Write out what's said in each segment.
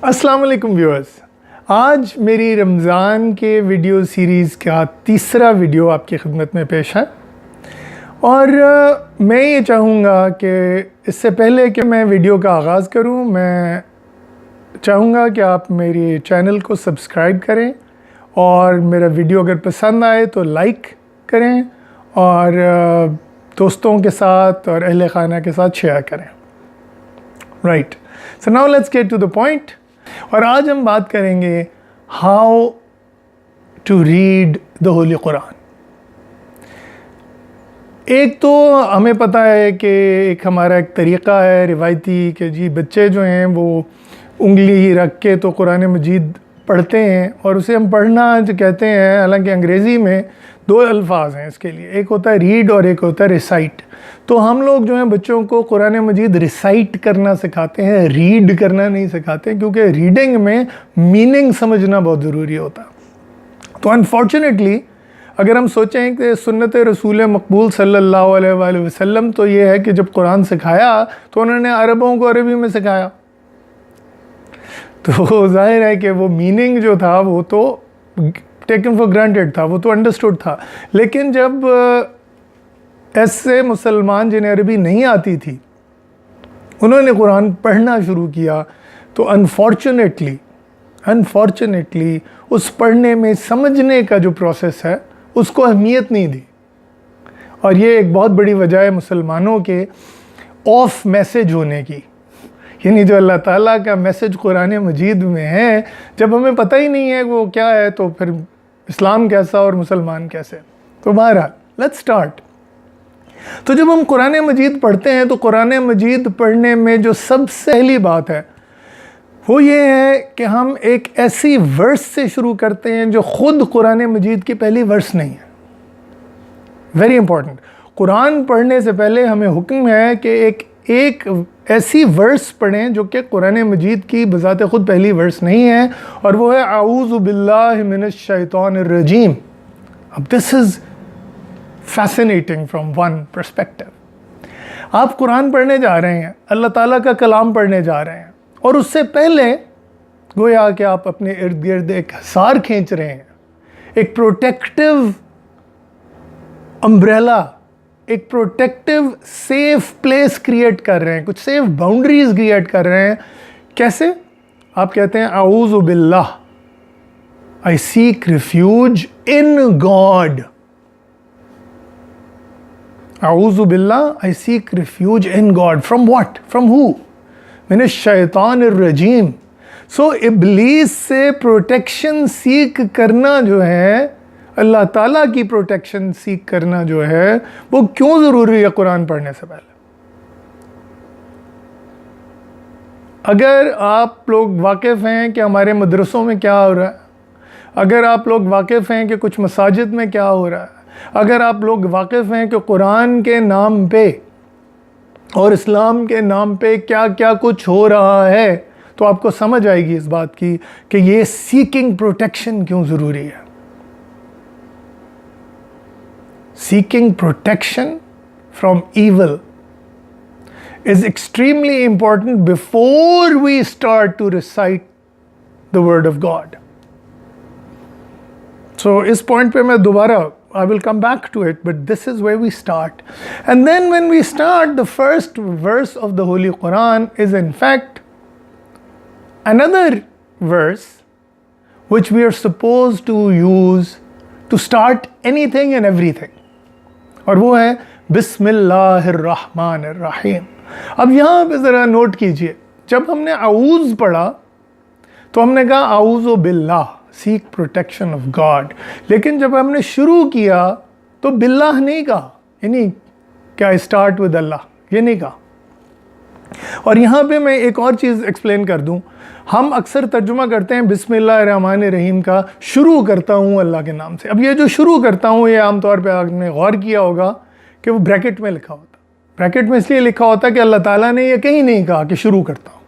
السلام علیکم ویورز، آج میری رمضان کے ویڈیو سیریز کا تیسرا ویڈیو آپ کی خدمت میں پیش ہے، اور میں یہ چاہوں گا کہ اس سے پہلے کہ میں ویڈیو کا آغاز کروں، میں چاہوں گا کہ آپ میری چینل کو سبسکرائب کریں اور میرا ویڈیو اگر پسند آئے تو لائک کریں اور دوستوں کے ساتھ اور اہل خانہ کے ساتھ شیئر کریں۔ Right, so now let's get to the point. اور آج ہم بات کریں گے how to read the holy Quran. ایک تو ہمیں پتہ ہے کہ ایک ہمارا ایک طریقہ ہے روایتی کہ جی بچے جو ہیں وہ انگلی رکھ کے تو قرآن مجید پڑھتے ہیں، اور اسے ہم پڑھنا جو کہتے ہیں، حالانکہ انگریزی میں دو الفاظ ہیں اس کے لیے، ایک ہوتا ہے ریڈ اور ایک ہوتا ہے ریسائٹ۔ تو ہم لوگ جو ہیں بچوں کو قرآن مجید ریسائٹ کرنا سکھاتے ہیں، ریڈ کرنا نہیں سکھاتے، کیونکہ ریڈنگ میں میننگ سمجھنا بہت ضروری ہوتا ہے۔ تو انفارچونیٹلی اگر ہم سوچیں کہ سنت رسول مقبول صلی اللہ علیہ وآلہ وسلم تو یہ ہے کہ جب قرآن سکھایا تو انہوں نے عربوں کو عربی میں سکھایا، تو ظاہر ہے کہ وہ میننگ جو تھا وہ تو ٹیکن فار گرانٹیڈ تھا، وہ تو انڈرسٹوڈ تھا۔ لیکن جب ایسے مسلمان جنہیں عربی نہیں آتی تھی انہوں نے قرآن پڑھنا شروع کیا تو انفارچونیٹلی اس پڑھنے میں سمجھنے کا جو پروسیس ہے اس کو اہمیت نہیں دی، اور یہ ایک بہت بڑی وجہ ہے مسلمانوں کے آف میسج ہونے کی، یعنی جو اللہ تعالیٰ کا میسج قرآن مجید میں ہے جب ہمیں پتہ ہی نہیں ہے وہ کیا ہے تو پھر اسلام کیسا اور مسلمان کیسے۔ تو بہرحال لیٹس سٹارٹ۔ تو جب ہم قرآن مجید پڑھتے ہیں تو قرآن مجید پڑھنے میں جو سب سے پہلی بات ہے وہ یہ ہے کہ ہم ایک ایسی ورس سے شروع کرتے ہیں جو خود قرآن مجید کی پہلی ورس نہیں ہے۔ ویری امپورٹنٹ، قرآن پڑھنے سے پہلے ہمیں حکم ہے کہ ایک ایسی ورس پڑھیں جو کہ قرآن مجید کی بذات خود پہلی ورس نہیں ہے، اور وہ ہے اعوذ باللہ من الشیطان الرجیم۔ اب دس از فیسنیٹنگ فرام ون پرسپیکٹو۔ آپ قرآن پڑھنے جا رہے ہیں، اللہ تعالیٰ کا کلام پڑھنے جا رہے ہیں، اور اس سے پہلے گویا کہ آپ اپنے ارد گرد ایک حصار کھینچ رہے ہیں، ایک پروٹیکٹیو امبریلا، ایک پروٹیکٹیو سیف پلیس کریٹ کر رہے ہیں، کچھ سیف باؤنڈریز کریٹ کر رہے ہیں۔ کیسے؟ آپ کہتے ہیں اعوذ باللہ، I seek refuge in God۔ اعوذ باللہ، I seek refuge in God۔ From what? From who? من الشیطان الرجیم۔ سو ابلیس سے پروٹیکشن سیک کرنا جو ہے، اللہ تعالیٰ کی پروٹیکشن سیک کرنا جو ہے، وہ کیوں ضروری ہے قرآن پڑھنے سے پہلے؟ اگر آپ لوگ واقف ہیں کہ ہمارے مدرسوں میں کیا ہو رہا ہے، اگر آپ لوگ واقف ہیں کہ کچھ مساجد میں کیا ہو رہا ہے، اگر آپ لوگ واقف ہیں کہ قرآن کے نام پہ اور اسلام کے نام پہ کیا کیا کچھ ہو رہا ہے، تو آپ کو سمجھ آئے گی اس بات کی کہ یہ سیکنگ پروٹیکشن کیوں ضروری ہے۔ Seeking protection from evil is extremely important before we start to recite the word of God. So us point پہ میں دوبارہ I will come back to it, but this is where we start. And then when we start, the first verse of the Holy Quran is in fact another verse which we are supposed to use to start anything and everything. اور وہ ہے بسم اللہ الرحمن الرحیم۔ اب یہاں پہ ذرا نوٹ کیجئے، جب ہم نے اعوذ پڑھا تو ہم نے کہا اعوذ باللہ، سیک پروٹیکشن آف گاڈ، لیکن جب ہم نے شروع کیا تو باللہ نہیں کہا، یعنی کیا اسٹارٹ ود اللہ، یہ نہیں کہا۔ اور یہاں پہ میں ایک اور چیز ایکسپلین کر دوں، ہم اکثر ترجمہ کرتے ہیں بسم اللہ الرحمن الرحیم کا شروع کرتا ہوں اللہ کے نام سے۔ اب یہ جو شروع کرتا ہوں، یہ عام طور پہ آپ نے غور کیا ہوگا کہ وہ بریکٹ میں لکھا ہوتا، بریکٹ میں اس لیے لکھا ہوتا کہ اللہ تعالیٰ نے یہ کہیں نہیں کہا کہ شروع کرتا ہوں،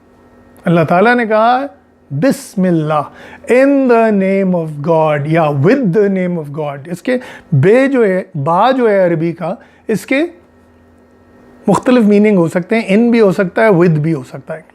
اللہ تعالیٰ نے کہا بسم اللہ، in the name of God یا with the name of God. اس کے بے جو ہے، با جو ہے عربی کا، اس کے مختلف میننگ ہو سکتے ہیں، ان بھی ہو سکتا ہے، ود بھی ہو سکتا ہے English.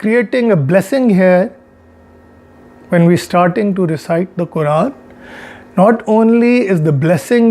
creating a blessing here when we starting to recite the Quran, not only is the blessing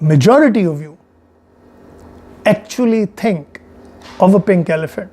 majority of you actually think of a pink elephant.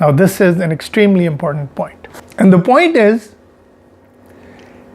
Now this is an extremely important point. And the point is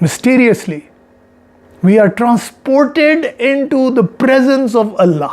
mysteriously we are transported into the presence of Allah.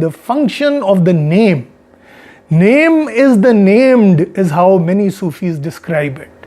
the function of the name. Name is the named is how many Sufis describe it.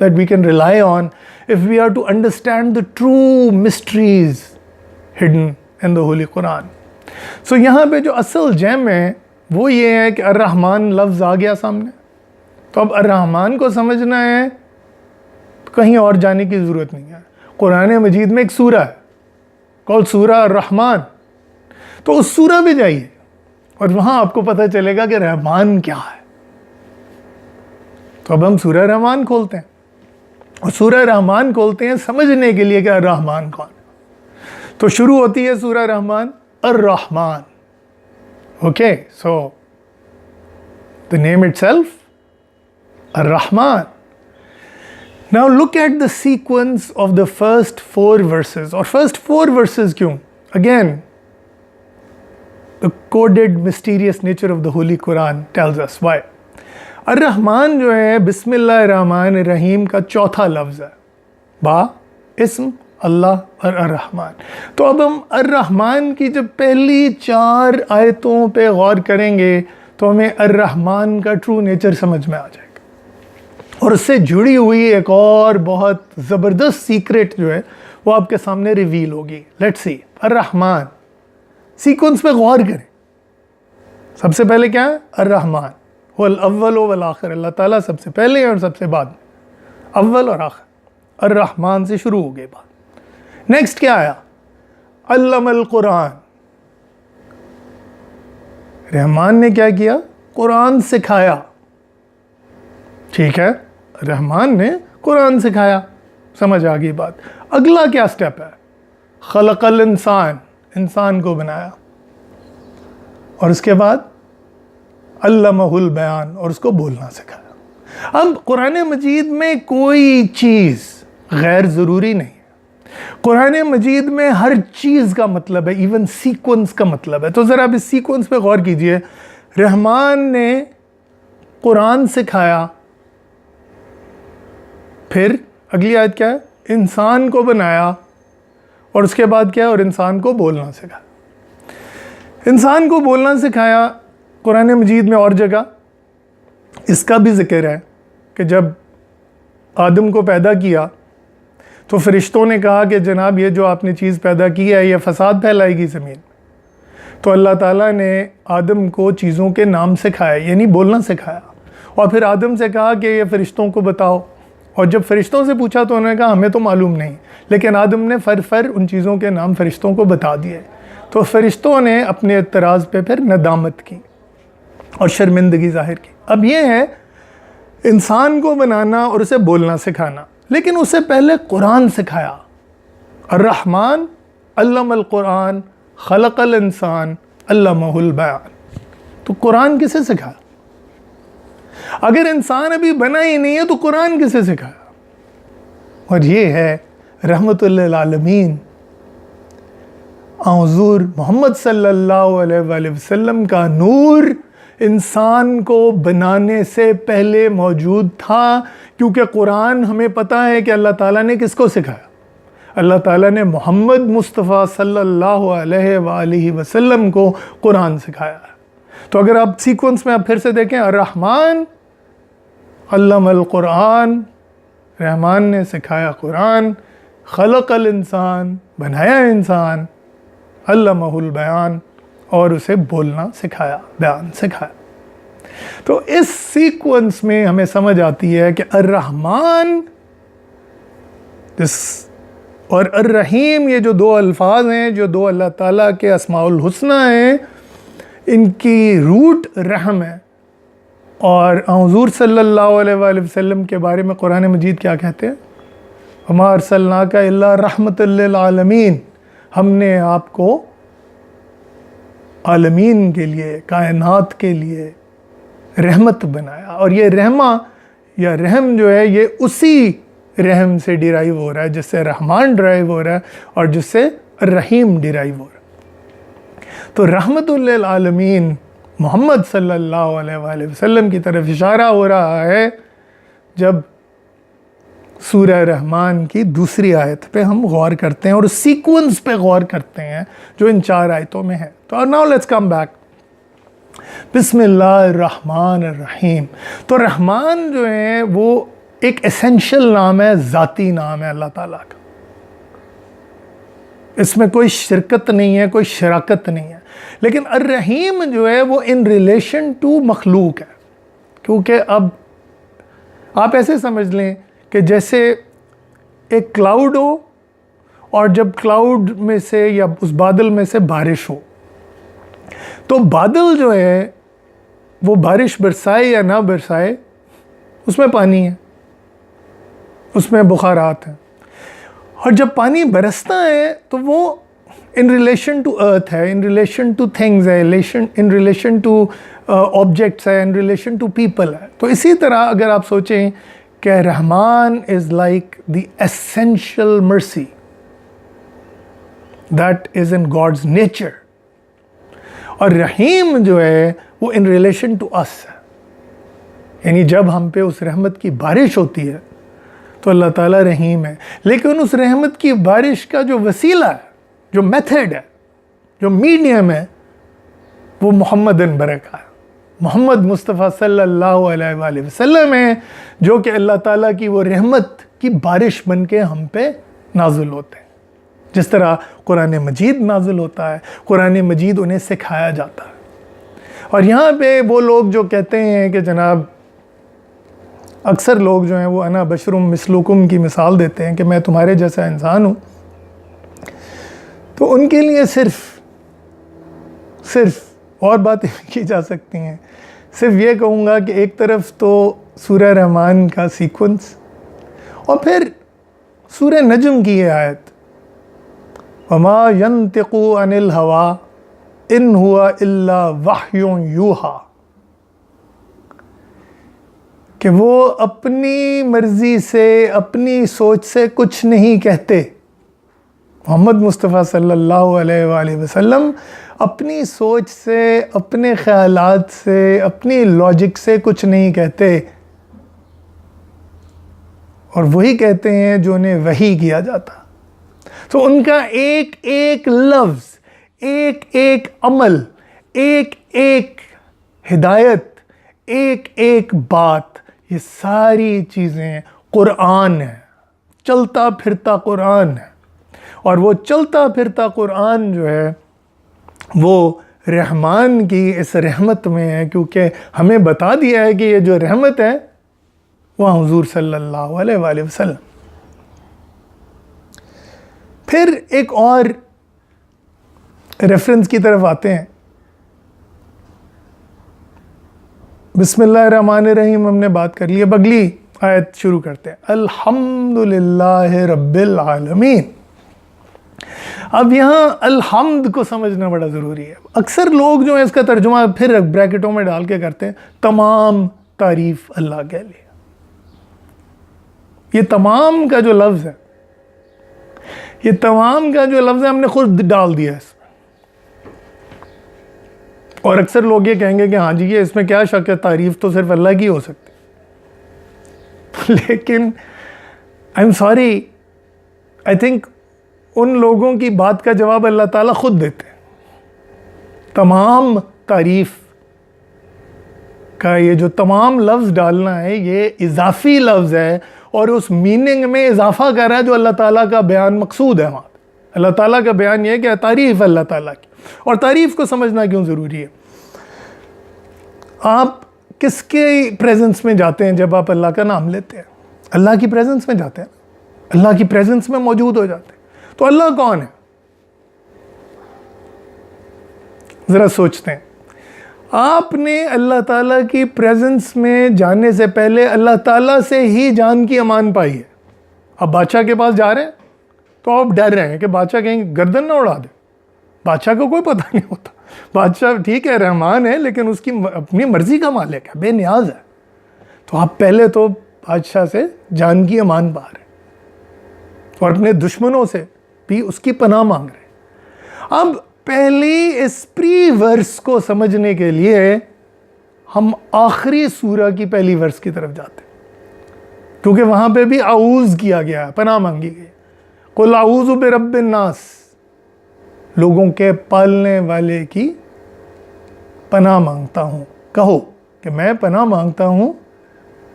that we can rely on if we are to understand the true mysteries hidden in the Holy Quran. سو یہاں پہ جو اصل جیم ہے وہ یہ ہے کہ الرحمن لفظ آ گیا سامنے. تو اب الرحمن کو سمجھنا ہے تو کہیں اور جانے کی ضرورت نہیں ہے. قرآن مجید میں ایک سورہ ہے کال سورہ الرحمن, تو اس سورہ پہ جائیے اور وہاں آپ کو پتہ چلے گا کہ رحمان کیا ہے. تو اب ہم سورہ رحمان کھولتے ہیں اور سورہ رحمان کھولتے ہیں سمجھنے کے لیے کہ الرحمن کون ہے. تو شروع ہوتی ہے سورہ رحمان الرحمن. Okay, so the name itself الرحمن. Now look at the sequence of the first 4 verses. اور first 4 verses کیوں؟ Again, the coded mysterious nature of the Holy Quran tells us why. الرحمن جو ہے بسم اللہ الرحمن الرحیم کا چوتھا لفظ ہے. با اسم اللہ اور الرحمن. تو اب ہم الرحمن کی جب پہلی 4 آیتوں پہ غور کریں گے تو ہمیں الرحمن کا ٹرو نیچر سمجھ میں آ جائے گا, اور اس سے جڑی ہوئی ایک اور بہت زبردست سیکرٹ جو ہے وہ آپ کے سامنے ریویل ہوگی. لیٹس سی الرحمن سیکوینس پہ غور کریں. سب سے پہلے کیا ہے؟ الرحمن هو الاول والآخر. اللہ تعالیٰ سب سے پہلے اور سب سے بعد میں, اول اور آخر. الرحمن سے شروع ہو گئی بات. نیکسٹ کیا آیا؟ علم القرآن. رحمان نے کیا کیا؟ قرآن سکھایا. ٹھیک ہے, رحمان نے قرآن سکھایا, سمجھ آ گئی بات. اگلا کیا سٹیپ ہے؟ خلق الانسان, انسان کو بنایا. اور اس کے بعد علمہ البیان, اور اس کو بولنا سکھایا. اب قرآن مجید میں کوئی چیز غیر ضروری نہیں ہے. قرآن مجید میں ہر چیز کا مطلب ہے, ایون سیکوینس کا مطلب ہے. تو ذرا اب اس سیکوینس پہ غور کیجئے. رحمان نے قرآن سکھایا, پھر اگلی آیت کیا ہے؟ انسان کو بنایا, اور اس کے بعد کیا ہے؟ اور انسان کو بولنا سکھایا. انسان کو بولنا سکھایا قرآن مجید میں اور جگہ اس کا بھی ذکر ہے کہ جب آدم کو پیدا کیا تو فرشتوں نے کہا کہ جناب یہ جو آپ نے چیز پیدا کی ہے یہ فساد پھیلائے گی زمین. تو اللہ تعالیٰ نے آدم کو چیزوں کے نام سکھائے, یعنی بولنا سکھایا. اور پھر آدم سے کہا کہ یہ فرشتوں کو بتاؤ, اور جب فرشتوں سے پوچھا تو انہوں نے کہا ہمیں تو معلوم نہیں, لیکن آدم نے فر ان چیزوں کے نام فرشتوں کو بتا دیے. تو فرشتوں نے اپنے اعتراض پہ پھر ندامت کی اور شرمندگی ظاہر کی. اب یہ ہے انسان کو بنانا اور اسے بولنا سکھانا, لیکن اس سے پہلے قرآن سکھایا. الرحمن علم القرآن خلق الانسان علمہ البیان. تو قرآن کسے سکھایا؟ اگر انسان ابھی بنا ہی نہیں ہے تو قرآن کسے سکھایا؟ اور یہ ہے رحمت للعالمین حضور محمد صلی اللہ علیہ وآلہ وسلم کا نور انسان کو بنانے سے پہلے موجود تھا. کیونکہ قرآن ہمیں پتہ ہے کہ اللہ تعالیٰ نے کس کو سکھایا. اللہ تعالیٰ نے محمد مصطفیٰ صلی اللہ علیہ وآلہ وسلم کو قرآن سکھایا ہے. تو اگر آپ سیکوینس میں آپ پھر سے دیکھیں, الرحمن علم القرآن, رحمان نے سکھایا قرآن, خلق الانسان بنایا انسان, علمہ البیان اور اسے بولنا سکھایا, بیان سکھایا. تو اس سیکوینس میں ہمیں سمجھ آتی ہے کہ الرحمن اور الرحیم یہ جو 2 الفاظ ہیں, جو 2 اللہ تعالیٰ کے اسماء الحسنہ ہیں, ان کی روٹ رحم ہے. اور حضور صلی اللہ علیہ وآلہ وسلم کے بارے میں قرآن مجید کیا کہتے ہیں؟ وَمَا أَرْسَلْنَاكَ إِلَّا رَحْمَةً لِّلْعَالَمِينَ. ہم نے آپ کو عالمین کے لیے, کائنات کے لیے رحمت بنایا. اور یہ رحمہ یا رحم جو ہے یہ اسی رحم سے ڈیرائیو ہو رہا ہے جس سے رحمان ڈیرائیو ہو رہا ہے اور جس سے الرحیم ڈیرائیو ہو رہا ہے. تو رحمت للعالمین محمد صلی اللہ علیہ وآلہ وسلم کی طرف اشارہ ہو رہا ہے جب سورہ رحمان کی دوسری آیت پہ ہم غور کرتے ہیں اور سیکوینس پہ غور کرتے ہیں جو ان 4 آیتوں میں ہے. تو ناؤ لیٹس کم بیک. بسم اللہ الرحمن الرحیم. تو رحمان جو ہے وہ ایک ایسنشل نام ہے, ذاتی نام ہے اللہ تعالیٰ کا. اس میں کوئی شرکت نہیں ہے, کوئی شراکت نہیں ہے. لیکن الرحیم جو ہے وہ ان ریلیشن ٹو مخلوق ہے، کیونکہ اب آپ ایسے سمجھ لیں کہ جیسے ایک کلاؤڈ ہو اور جب کلاؤڈ میں سے یا اس بادل میں سے بارش ہو، تو بادل جو ہے وہ بارش برسائے یا نہ برسائے اس میں پانی ہے، اس میں بخارات ہیں، اور جب پانی برستا ہے تو وہ ان ریلیشن ٹو ارتھ ہے، ان ریلیشن ٹو تھنگز ہے، ان ریلیشن ٹو آبجیکٹس ہے، ان ریلیشن ٹو پیپل ہے۔ تو اسی طرح اگر آپ سوچیں کہ رحمان از لائک دی ایسینشیل مرسی that is in God's nature, اور رحیم جو ہے وہ ان ریلیشن ٹو اس ہے، یعنی جب ہم پہ اس رحمت کی بارش ہوتی ہے تو اللہ تعالیٰ رحیم ہے، لیکن اس رحمت کی بارش کا جو وسیلہ ہے، جو میتھڈ ہے، جو میڈیم ہے، وہ محمد برکہ ہے، محمد مصطفیٰ صلی اللہ علیہ وآلہ وسلم ہے، جو کہ اللہ تعالیٰ کی وہ رحمت کی بارش بن کے ہم پہ نازل ہوتے ہیں۔ جس طرح قرآن مجید نازل ہوتا ہے، قرآن مجید انہیں سکھایا جاتا ہے۔ اور یہاں پہ وہ لوگ جو کہتے ہیں کہ جناب اکثر لوگ جو ہیں وہ انا بشرم مثلکم کی مثال دیتے ہیں کہ میں تمہارے جیسا انسان ہوں، تو ان کے لیے صرف اور باتیں کی جا سکتی ہیں۔ صرف یہ کہوں گا کہ ایک طرف تو سورہ رحمان کا سیکونس، اور سورہ نجم کی یہ آیت وَمَا يَنْتِقُ عَنِ الْهَوَىٰ إِنْ هُوَ إِلَّا وَحْيٌ يُوحَىٰ، کہ وہ اپنی مرضی سے، اپنی سوچ سے کچھ نہیں کہتے۔ محمد مصطفیٰ صلی اللہ علیہ وآلہ وسلم اپنی سوچ سے، اپنے خیالات سے، اپنی لاجک سے کچھ نہیں کہتے، اور وہی کہتے ہیں جو انہیں وحی کیا جاتا۔ تو ان کا ایک ایک لفظ، ایک ایک عمل، ایک ایک ہدایت، ایک ایک بات، یہ ساری چیزیں قرآن ہے، چلتا پھرتا قرآن ہے۔ اور وہ چلتا پھرتا قرآن جو ہے وہ رحمان کی اس رحمت میں ہے، کیونکہ ہمیں بتا دیا ہے کہ یہ جو رحمت ہے وہ حضور صلی اللہ علیہ وآلہ وسلم۔ پھر ایک اور ریفرنس کی طرف آتے ہیں۔ بسم اللہ الرحمن الرحیم ہم نے بات کر لی، اب اگلی آیت شروع کرتے ہیں۔ الحمدللہ رب العالمین۔ اب یہاں الحمد کو سمجھنا بڑا ضروری ہے۔ اکثر لوگ جو ہیں اس کا ترجمہ پھر بریکٹوں میں ڈال کے کرتے ہیں، تمام تعریف اللہ کے لیے۔ یہ تمام کا جو لفظ ہے، یہ تمام کا جو لفظ ہے ہم نے خود ڈال دیا اس میں، اور اکثر لوگ یہ کہیں گے کہ ہاں جی یہ اس میں کیا شک ہے، تعریف تو صرف اللہ کی ہو سکتی۔ لیکن I am sorry, I think in لوگوں کی بات کا جواب اللہ تعالیٰ خود دیتے ہیں۔ تمام تعریف کا یہ جو تمام لفظ ڈالنا ہے یہ اضافی لفظ ہے، اور اس میننگ میں اضافہ کر رہا ہے جو اللہ تعالیٰ کا بیان مقصود ہے۔ وہاں اللہ تعالیٰ کا بیان یہ ہے کہ تعریف اللہ تعالیٰ کی۔ اور تعریف کو سمجھنا کیوں ضروری ہے؟ آپ کس کے پریزنس میں جاتے ہیں جب آپ اللہ کا نام لیتے ہیں؟ اللہ کی پریزنس میں جاتے ہیں، اللہ کی پریزنس میں موجود ہو جاتے ہیں۔ تو اللہ کون ہے؟ ذرا سوچتے ہیں۔ آپ نے اللہ تعالیٰ کی پریزنس میں جانے سے پہلے اللہ تعالیٰ سے ہی جان کی امان پائی ہے۔ اب بادشاہ کے پاس جا رہے ہیں تو آپ ڈر رہے ہیں کہ بادشاہ کہیں گردن نہ اڑا دے۔ بادشاہ کو کوئی پتہ نہیں ہوتا، بادشاہ ٹھیک ہے رحمان ہے لیکن اس کی اپنی مرضی کا مالک ہے، بے نیاز ہے۔ تو آپ پہلے تو بادشاہ سے جان کی امان پا رہے ہیں، اور اپنے دشمنوں سے بھی اس کی پناہ مانگ رہے ہیں۔ اب پہلی اس پری ورس کو سمجھنے کے لیے ہم آخری سورہ کی پہلی ورس کی طرف جاتے ہیں، کیونکہ وہاں پہ بھی اعوذ کیا گیا ہے، پناہ مانگی گئی۔ قل اعوذ برب الناس، لوگوں کے پالنے والے کی پناہ مانگتا ہوں۔ کہو کہ میں پناہ مانگتا ہوں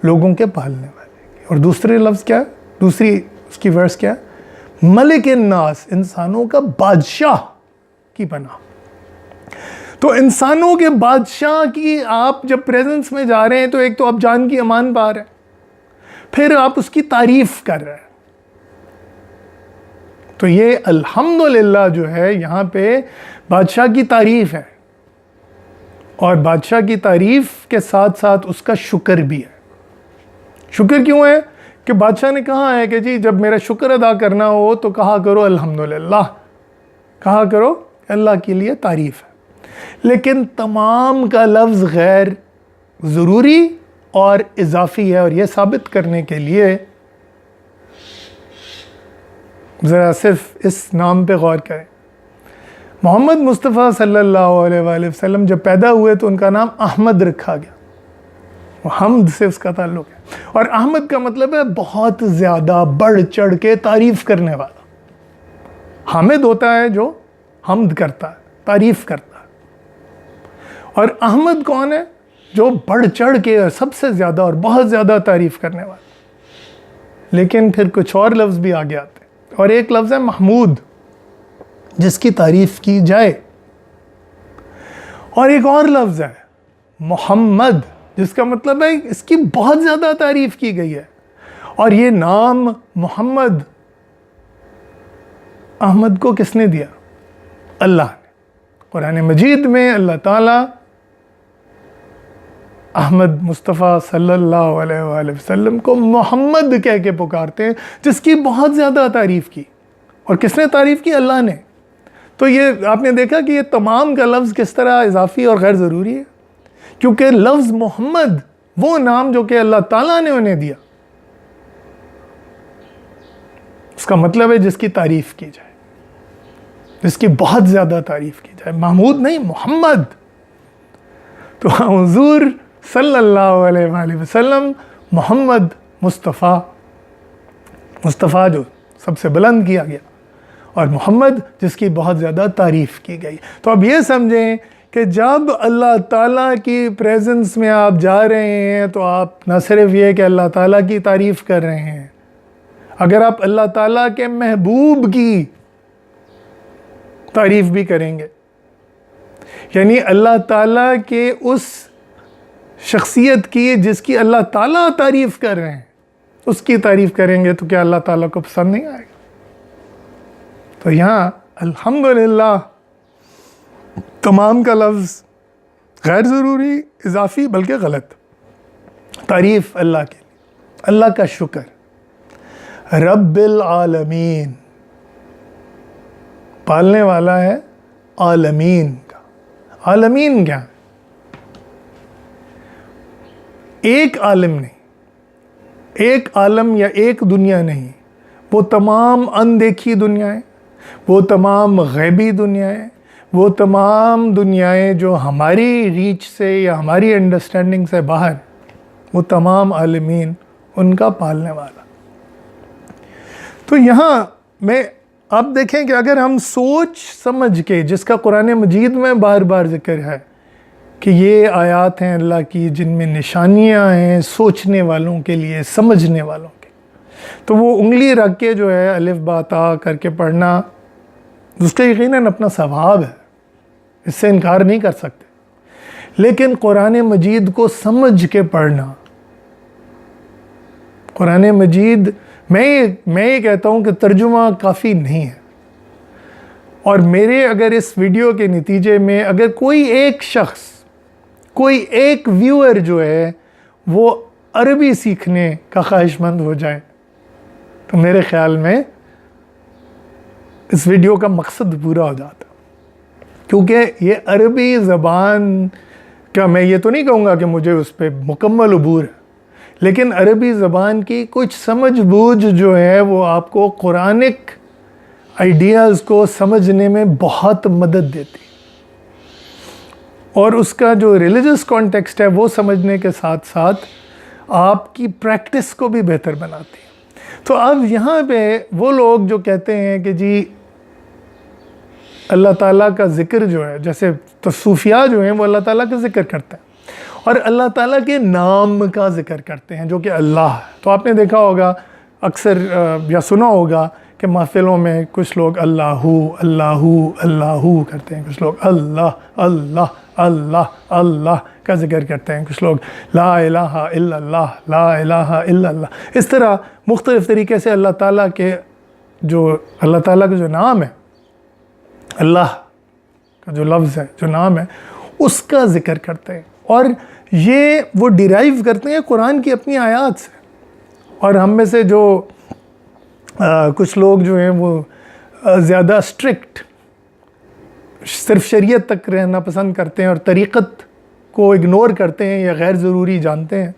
لوگوں کے پالنے والے کی۔ اور دوسرے لفظ کیا ہے؟ دوسری اس کی ورس کیا ہے؟ ملک الناس، انسانوں کا بادشاہ کی پناہ۔ تو انسانوں کے بادشاہ کی آپ جب پریزنس میں جا رہے ہیں تو ایک تو آپ جان کی امان پا رہے ہیں، پھر آپ اس کی تعریف کر رہے ہیں. تو یہ الحمدللہ جو ہے یہاں پہ بادشاہ کی تعریف ہے، اور بادشاہ کی تعریف کے ساتھ ساتھ اس کا شکر بھی ہے. شکر کیوں ہے؟ کہ بادشاہ نے کہا ہے کہ جی جب میرا شکر ادا کرنا ہو تو کہا کرو الحمدللہ، کہا کرو اللہ کے لیے تعریف ہے. لیکن تمام کا لفظ غیر ضروری اور اضافی ہے، اور یہ ثابت کرنے کے لیے ذرا صرف اس نام پہ غور کریں. محمد مصطفیٰ صلی اللہ علیہ وآلہ وسلم جب پیدا ہوئے تو ان کا نام احمد رکھا گیا، وہ حمد سے اس کا تعلق ہے. اور احمد کا مطلب ہے بہت زیادہ بڑھ چڑھ کے تعریف کرنے والا. حامد ہوتا ہے جو حمد کرتا ہے، تعریف کرتا ہے، اور احمد کون ہے؟ جو بڑھ چڑھ کے سب سے زیادہ اور بہت زیادہ تعریف کرنے والا. لیکن پھر کچھ اور لفظ بھی آگے آتے ہیں، اور ایک لفظ ہے محمود جس کی تعریف کی جائے، اور ایک اور لفظ ہے محمد جس کا مطلب ہے اس کی بہت زیادہ تعریف کی گئی ہے. اور یہ نام محمد احمد کو کس نے دیا؟ اللہ نے. قرآن مجید میں اللہ تعالیٰ احمد مصطفیٰ صلی اللہ علیہ وآلہ وسلم کو محمد کہہ کے پکارتے ہیں، جس کی بہت زیادہ تعریف کی. اور کس نے تعریف کی؟ اللہ نے. تو یہ آپ نے دیکھا کہ یہ تمام کا لفظ کس طرح اضافی اور غیر ضروری ہے، کیونکہ لفظ محمد وہ نام جو کہ اللہ تعالیٰ نے انہیں دیا، اس کا مطلب ہے جس کی تعریف کی جائے، جس کی بہت زیادہ تعریف کی جائے. محمود نہیں، محمد. تو حضور صلی اللہ علیہ وآلہ وسلم محمد مصطفیٰ جو سب سے بلند کیا گیا، اور محمد جس کی بہت زیادہ تعریف کی گئی. تو اب یہ سمجھیں کہ جب اللہ تعالیٰ کی پریزنس میں آپ جا رہے ہیں تو آپ نہ صرف یہ کہ اللہ تعالیٰ کی تعریف کر رہے ہیں، اگر آپ اللہ تعالیٰ کے محبوب کی تعریف بھی کریں گے، یعنی اللہ تعالیٰ کے اس شخصیت کی جس کی اللہ تعالیٰ تعریف کر رہے ہیں، اس کی تعریف کریں گے، تو کیا اللہ تعالیٰ کو پسند نہیں آئے گا؟ تو یہاں الحمدللہ تمام کا لفظ غیر ضروری، اضافی، بلکہ غلط. تعریف اللہ کے لیے، اللہ کا شکر. رب العالمین، پالنے والا ہے عالمین کا. عالمین کیا ہے؟ ایک عالم نہیں، ایک عالم یا ایک دنیا نہیں، وہ تمام اندیکھی دنیایں، وہ تمام غیبی دنیایں، وہ تمام دنیایں جو ہماری ریچ سے یا ہماری انڈرسٹینڈنگ سے باہر، وہ تمام عالمین ان کا پالنے والا. تو یہاں میں آپ دیکھیں کہ اگر ہم سوچ سمجھ کے، جس کا قرآن مجید میں بار بار ذکر ہے کہ یہ آیات ہیں اللہ کی جن میں نشانیاں ہیں سوچنے والوں کے لیے، سمجھنے والوں کے، تو وہ انگلی رکھ کے جو ہے الف با تا کر کے پڑھنا، اس کا یقیناً اپنا ثواب ہے، اس سے انکار نہیں کر سکتے. لیکن قرآن مجید کو سمجھ کے پڑھنا، قرآن مجید میں یہ کہتا ہوں کہ ترجمہ کافی نہیں ہے. اور میرے اگر اس ویڈیو کے نتیجے میں اگر کوئی ایک شخص، کوئی ایک ویور جو ہے وہ عربی سیکھنے کا خواہش مند ہو جائے، تو میرے خیال میں اس ویڈیو کا مقصد پورا ہو جاتا. کیونکہ یہ عربی زبان کا، میں یہ تو نہیں کہوں گا کہ مجھے اس پہ مکمل عبور ہے، لیکن عربی زبان کی کچھ سمجھ بوجھ جو ہے وہ آپ کو قرآنک آئیڈیاز کو سمجھنے میں بہت مدد دیتی، اور اس کا جو ریلیجس کانٹیکسٹ ہے وہ سمجھنے کے ساتھ ساتھ آپ کی پریکٹس کو بھی بہتر بناتی ہے. تو اب یہاں پہ وہ لوگ جو کہتے ہیں کہ جی اللہ تعالیٰ کا ذکر جو ہے، جیسے تو صوفیاء جو ہیں وہ اللہ تعالیٰ کا ذکر کرتے ہیں اور اللہ تعالیٰ کے نام کا ذکر کرتے ہیں جو کہ اللہ ہے. تو آپ نے دیکھا ہوگا اکثر یا سنا ہوگا کہ محفلوں میں کچھ لوگ اللہ اللہ کرتے ہیں, کچھ لوگ اللہ اللہ اللہ اللہ کا ذکر کرتے ہیں, کچھ لوگ لا الہ الا اللہ لا الہ الا اللہ. اس طرح مختلف طریقے سے اللہ تعالیٰ کا جو نام ہے, اللہ کا جو لفظ ہے, جو نام ہے, اس کا ذکر کرتے ہیں. اور یہ وہ ڈیرائیو کرتے ہیں قرآن کی اپنی آیات سے. اور ہم میں سے جو کچھ لوگ جو ہیں وہ زیادہ اسٹرکٹ صرف شریعت تک رہنا پسند کرتے ہیں اور طریقت کو اگنور کرتے ہیں یا غیر ضروری جانتے ہیں,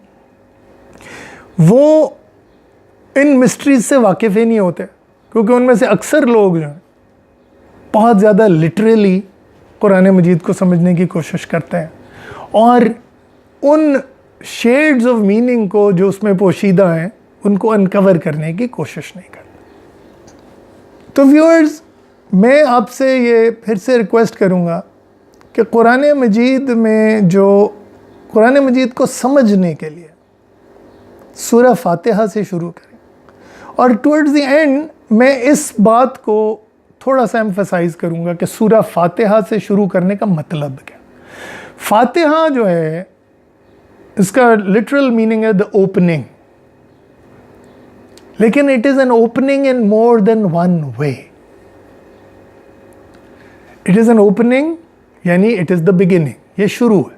وہ ان مسٹریز سے واقف ہی نہیں ہوتے, کیونکہ ان میں سے اکثر لوگ جو ہیں بہت زیادہ لٹرلی قرآن مجید کو سمجھنے کی کوشش کرتے ہیں اور ان شیڈز آف میننگ کو جو اس میں پوشیدہ ہیں ان کو انکور کرنے کی کوشش نہیں کرتے. تو ویورز, میں آپ سے یہ پھر سے ریکویسٹ کروں گا کہ قرآن مجید کو سمجھنے کے لیے سورہ فاتحہ سے شروع کریں. اور ٹورڈز دی اینڈ میں اس بات کو تھوڑا سا ایمفسائز کروں گا کہ سورہ فاتحہ سے شروع کرنے کا مطلب کیا. فاتحہ جو ہے اس کا لٹرل میننگ ہے دا اوپننگ, لیکن it is an opening in more than one way. It is an opening یعنی اٹ از دا بگننگ, یہ شروع ہے,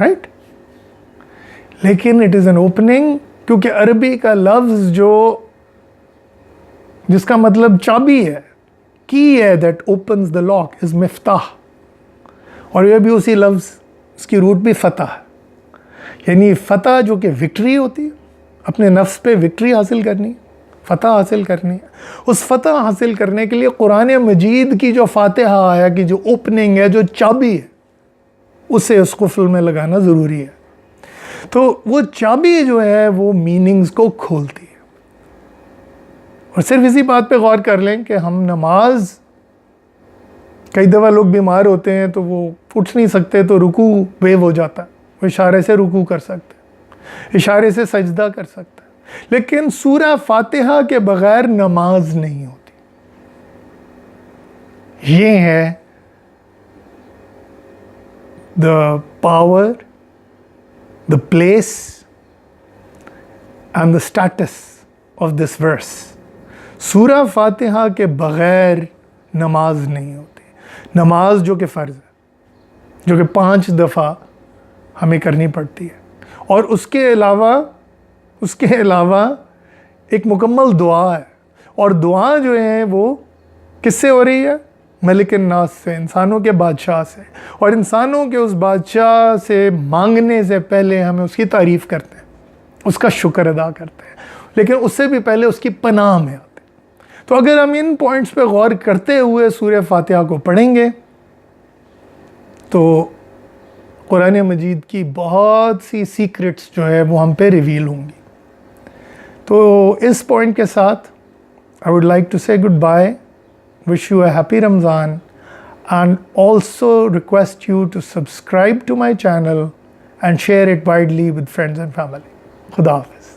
رائٹ. لیکن اٹ از این اوپننگ کیونکہ عربی کا لفظ جس کا مطلب چابی ہے, کی ہے, دیٹ اوپنز دا لاک, از مفتاح. اور یہ بھی اسی لفظ, اس کی روٹ بھی فتح ہے, یعنی فتح جو کہ وکٹری ہوتی ہے, اپنے نفس پہ وکٹری حاصل کرنی ہے, فتح حاصل کرنی ہے. اس فتح حاصل کرنے کے لیے قرآن مجید کی جو فاتحہ آیا کی جو اوپننگ ہے, جو چابی ہے, اسے اس قفل میں لگانا ضروری ہے. تو وہ چابی جو ہے وہ میننگز کو کھولتی ہے. اور صرف اسی بات پہ غور کر لیں کہ ہم نماز, کئی دفعہ لوگ بیمار ہوتے ہیں تو وہ اٹھ نہیں سکتے تو رکوع ویو ہو جاتا ہے, وہ اشارے سے رکوع کر سکتے ہیں, اشارے سے سجدہ کر سکتے ہیں. لیکن سورہ فاتحہ کے بغیر نماز نہیں ہوتی. یہ ہے the power, the place and the status of this verse. سورہ فاتحہ کے بغیر نماز نہیں ہوتی. نماز جو کہ فرض ہے, جو کہ 5 دفعہ ہمیں کرنی پڑتی ہے, اور اس کے علاوہ ایک مکمل دعا ہے. اور دعا جو ہے وہ کس سے ہو رہی ہے؟ ملک الناس سے, انسانوں کے بادشاہ سے. اور انسانوں کے اس بادشاہ سے مانگنے سے پہلے ہمیں اس کی تعریف کرتے ہیں, اس کا شکر ادا کرتے ہیں, لیکن اس سے بھی پہلے اس کی پناہ میں آتے ہیں. تو اگر ہم ان پوائنٹس پہ غور کرتے ہوئے سورہ فاتحہ کو پڑھیں گے تو قرآن مجید کی بہت سی سیکرٹس جو ہے وہ ہم پہ ریویل ہوں گی. تو اس پوائنٹ کے ساتھ I would like to say goodbye, wish you a happy Ramzan, and also request you to subscribe to my channel and share it widely with friends and family. Khuda Hafiz.